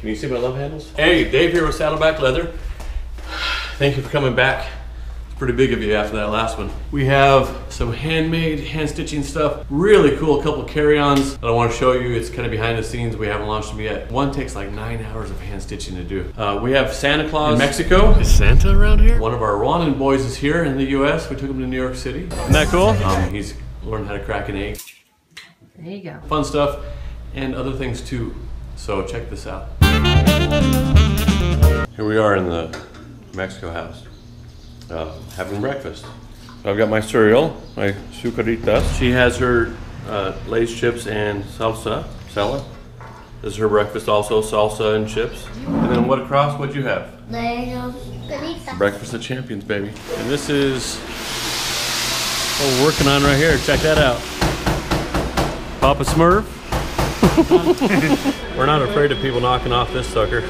Can you see my love handles? Hey, Dave here with Saddleback Leather. Thank you for coming back. It's pretty big of you after that last one. We have some handmade, hand stitching stuff. Really cool, a couple carry-ons that I want to show you. It's kind of behind the scenes. We haven't launched them yet. One takes like 9 hours of hand stitching to do. We have Santa Claus in Mexico. Is Santa around here? One of our Rwandan boys is here in the US. We took him to New York City. Isn't that cool? He's learned how to crack an egg. There you go. Fun stuff and other things too. So check this out. Here we are in the Mexico house, having breakfast. So I've got my cereal, my sucaritas. She has her Lay's chips and salsa. This is her breakfast also, salsa and chips. And then what across, what'd you have? Breakfast of champions, baby. And this is what we're working on right here. Check that out. Papa Smurf. We're not afraid of people knocking off this sucker.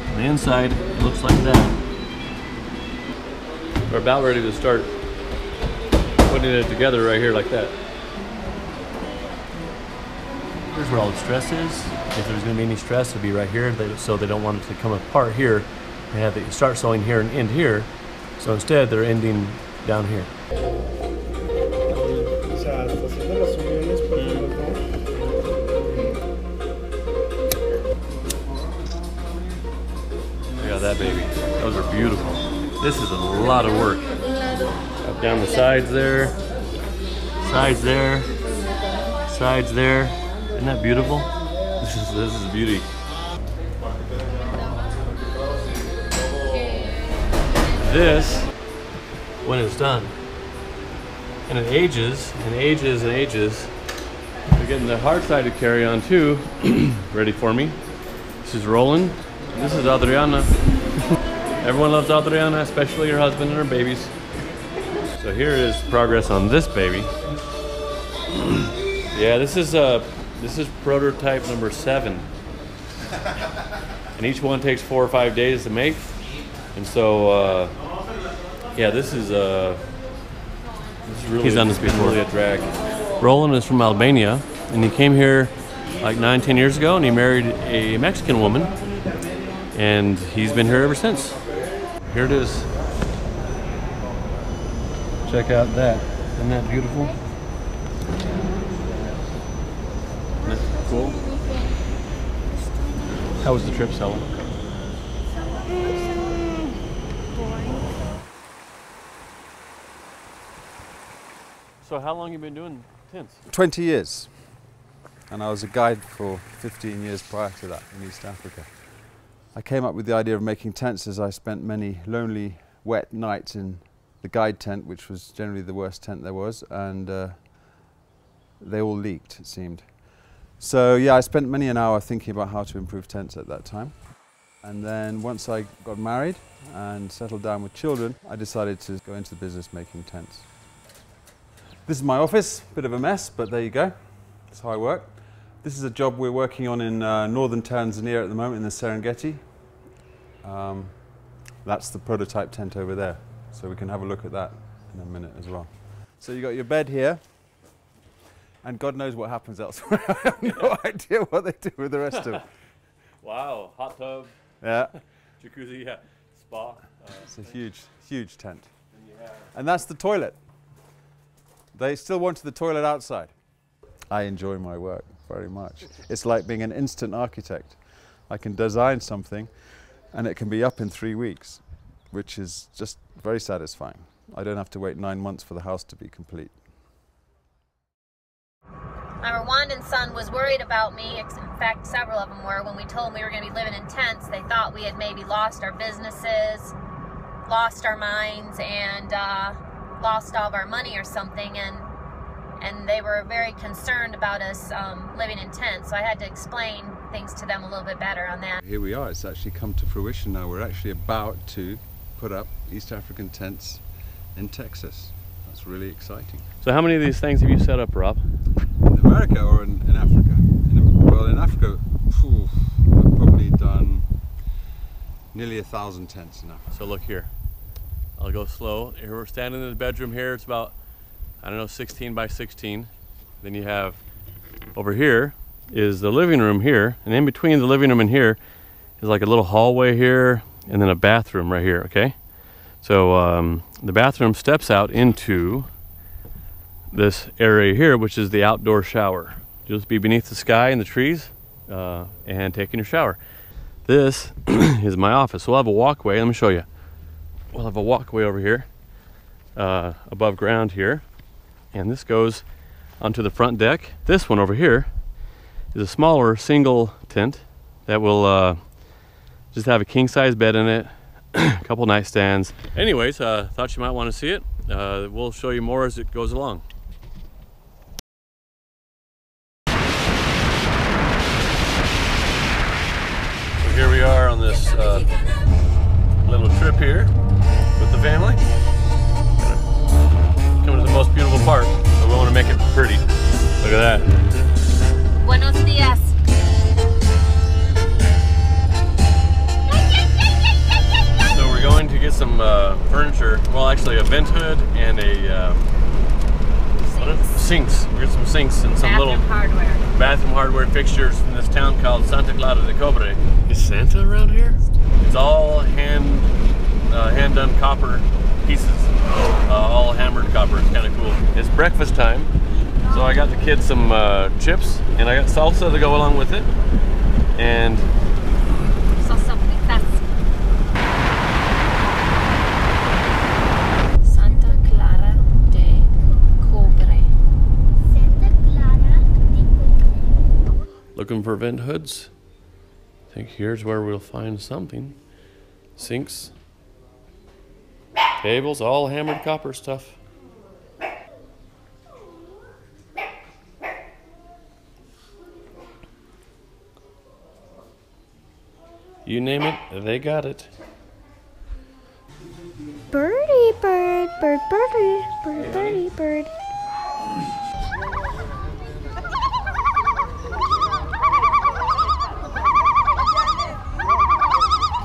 On the inside, it looks like that. We're about ready to start putting it together right here like that. Here's where all the stress is. If there's going to be any stress, it'll be right here. So they don't want it to come apart here. They have to start sewing here and end here. So instead, they're ending down here. Look at that, baby. Those are beautiful. This is a lot of work. Up down the sides there, sides there, sides there. Isn't that beautiful? This is beauty. This, when it's done, and it ages and ages and ages. We're getting the hard side to carry on too. Ready for me? This is Roland. This is Adriana. Everyone loves Adriana, especially her husband and her babies. So here is progress on this baby. Yeah, this is prototype number 7, and each one takes 4 or 5 days to make. And so, yeah, this is really, he's done this before. Really a drag. Roland is from Albania, and he came here like 9-10 years ago, and he married a Mexican woman, and he's been here ever since. Here it is. Check out that. Isn't that beautiful? Isn't that cool? How was the trip, Sally? So how long have you been doing tents? 20 years. And I was a guide for 15 years prior to that in East Africa. I came up with the idea of making tents as I spent many lonely, wet nights in the guide tent, which was generally the worst tent there was, and they all leaked, it seemed. So yeah, I spent many an hour thinking about how to improve tents at that time. And then once I got married and settled down with children, I decided to go into the business making tents. This is my office, bit of a mess, but there you go. That's how I work. This is a job we're working on in northern Tanzania at the moment, in the Serengeti. That's the prototype tent over there, so we can have a look at that in a minute as well. So you got your bed here, and God knows what happens elsewhere. I have no idea what they do with the rest of it. Wow, hot tub. Yeah. Jacuzzi, yeah, spa. It's a huge, huge tent. And that's the toilet. They still wanted the toilet outside. I enjoy my work very much. It's like being an instant architect. I can design something and it can be up in 3 weeks, which is just very satisfying. I don't have to wait 9 months for the house to be complete. My Rwandan son was worried about me. In fact, several of them were. When we told them we were going to be living in tents, they thought we had maybe lost our businesses, lost our minds, and lost all of our money or something. And they were very concerned about us living in tents. So I had to explain things to them a little bit better on that. Here we are. It's actually come to fruition now. We're actually about to put up East African tents in Texas. That's really exciting. So how many of these things have you set up, Rob? In America or in Africa? Well, in Africa, I've probably done nearly 1,000 tents in Africa. So look here. I'll go slow. Here we're standing in the bedroom here. It's about, I don't know, 16 by 16. Then you have over here, is the living room here, and in between the living room and here is like a little hallway here, and then a bathroom right here, okay? So the bathroom steps out into this area here, which is the outdoor shower. You'll just be beneath the sky and the trees and taking your shower. This is my office. We'll have a walkway. Let me show you. We'll have a walkway over here, above ground here, and this goes onto the front deck. This one over here is a smaller single tent that will just have a king-size bed in it, a couple nightstands. Anyways, thought you might want to see it. We'll show you more as it goes along. So here we are on this little trip here with the family. Coming to the most beautiful part, but we want to make it pretty. Look at that. Buenos dias. So we're going to get some furniture. Well, actually a vent hood and a sinks. We're get some sinks and some little bathroom hardware fixtures from this town called Santa Clara de Cobre. Is Santa around here? It's all hand done copper pieces, all hammered copper. It's kind of cool. It's breakfast time, so I got the kids some chips, and I got salsa to go along with it, and Salsa fritas. Santa Clara de Cobre. Santa Clara de Cobre. looking for vent hoods. I think here's where we'll find something. Sinks, tables, all hammered copper stuff. You name it, they got it. Birdie bird, bird birdie, bird birdie bird.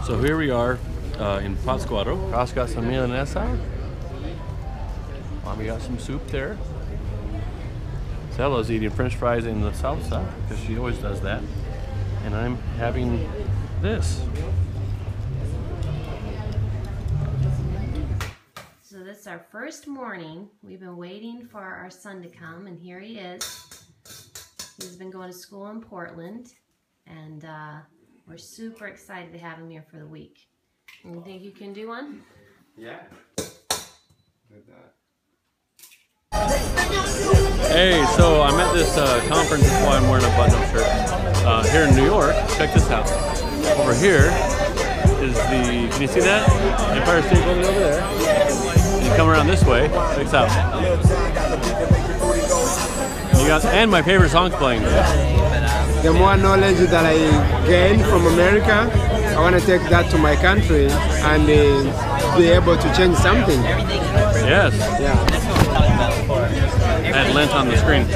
So here we are in Pátzcuaro. Ross got some milanesa. Mommy got some soup there. Stella's eating french fries in the salsa because she always does that. And I'm having this. So this is our first morning. We've been waiting for our son to come, and here he is. He's been going to school in Portland, and we're super excited to have him here for the week. You think you can do one? Yeah. Hey, so I'm at this conference, that's why I'm wearing a button-up shirt. Here in New York, check this out. Over here is the, can you see that? Empire State Building over there. And you come around this way, check this out. You got, and my favorite song's playing. The more knowledge that I gain from America, I want to take that to my country and be able to change something. Yes. Yeah. Add lint on the screen.